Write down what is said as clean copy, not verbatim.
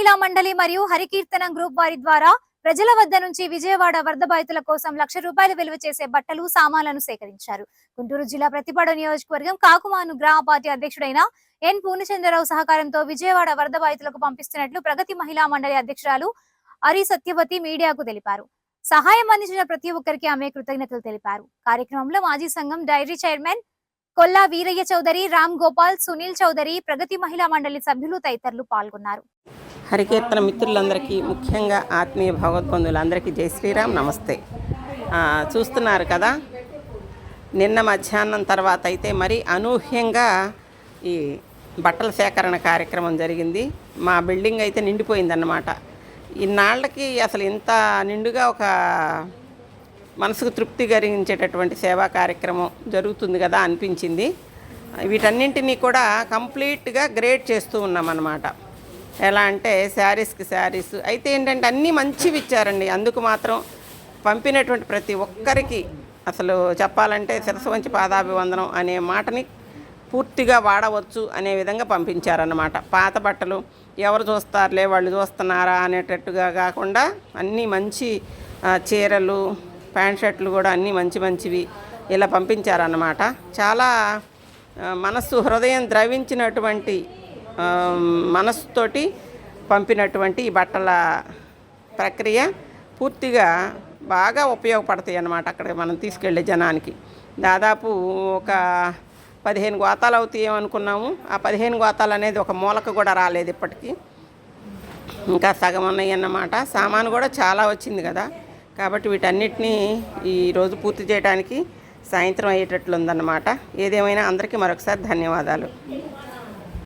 మహిళా మండలి మరియు హరికీర్తనం గ్రూప్ వారి ద్వారా ప్రజల వద్ద నుంచి విజయవాడ వరద బాధితుల కోసం ₹1,00,000 విలువ చేసే బట్టలు సామాన్లను సేకరించారు. గుంటూరు జిల్లా ప్రతిపాడు నియోజకవర్గం కాకుమాను గ్రామ పార్టీ అధ్యక్షుడైన ఎన్ పూర్ణచంద్రరావు సహకారంతో విజయవాడ వరద బాధితులకు పంపిస్తున్నట్లు ప్రగతి మహిళా మండలి అధ్యక్షురాలు అరి సత్యవతి మీడియాకు తెలిపారు. సహాయం అందించిన ప్రతి ఒక్కరికి ఆమె కృతజ్ఞతలు తెలిపారు. కార్యక్రమంలో మాజీ సంఘం డైరీ చైర్మన్ కొల్లా వీరయ్య చౌదరి, రామ్ గోపాల్, సునీల్ చౌదరి, ప్రగతి మహిళా మండలి సభ్యులు తదితరులు పాల్గొన్నారు. హరికీర్తన మిత్రులందరికీ, ముఖ్యంగా ఆత్మీయ భగవద్బంధువులందరికీ జై శ్రీరామ్, నమస్తే. చూస్తున్నారు కదా, నిన్న మధ్యాహ్నం తర్వాత అయితే మరి అనూహ్యంగా ఈ బట్టల సేకరణ కార్యక్రమం జరిగింది. మా బిల్డింగ్ అయితే నిండిపోయిందన్నమాట. ఇన్నాళ్ళకి అసలు ఇంత నిండుగా ఒక మనసుకు తృప్తి కలిగించేటటువంటి సేవా కార్యక్రమం జరుగుతుంది కదా అనిపించింది. వీటన్నింటినీ కూడా కంప్లీట్గా గ్రేడ్ చేస్తూ ఉన్నామన్నమాట. ఎలా అంటే శారీస్కి శారీస్ అయితే ఏంటంటే అన్నీ మంచివి ఇచ్చారండి. అందుకు మాత్రం పంపినటువంటి ప్రతి ఒక్కరికి అసలు చెప్పాలంటే శిరస్సు వంచి పాదాభివందనం అనే మాటని పూర్తిగా వాడవచ్చు అనే విధంగా పంపించారన్నమాట. పాత బట్టలు ఎవరు చూస్తారులే, వాళ్ళు చూస్తున్నారా అనేటట్టుగా కాకుండా అన్నీ మంచి చీరలు, ప్యాంట్ షర్ట్లు కూడా అన్నీ మంచి మంచివి ఇలా పంపించారన్నమాట. చాలా మనస్సు, హృదయం ద్రవించినటువంటి మనస్సుతోటి పంపినటువంటి ఈ బట్టల ప్రక్రియ పూర్తిగా బాగా ఉపయోగపడతాయి అన్నమాట. అక్కడ మనం తీసుకెళ్ళే జనానికి దాదాపు ఒక 15 గోతాలు అవుతాయి అనుకున్నాము. ఆ 15 గోతాలు అనేది ఒక మూలకు కూడా రాలేదు ఇప్పటికీ, ఇంకా సగం ఉన్నాయి అన్నమాట. సామాను కూడా చాలా వచ్చింది కదా, కాబట్టి వీటన్నిటినీ ఈరోజు పూర్తి చేయడానికి సాయంత్రం అయ్యేటట్లు ఉందన్నమాట. ఏదేమైనా అందరికీ మరొకసారి ధన్యవాదాలు.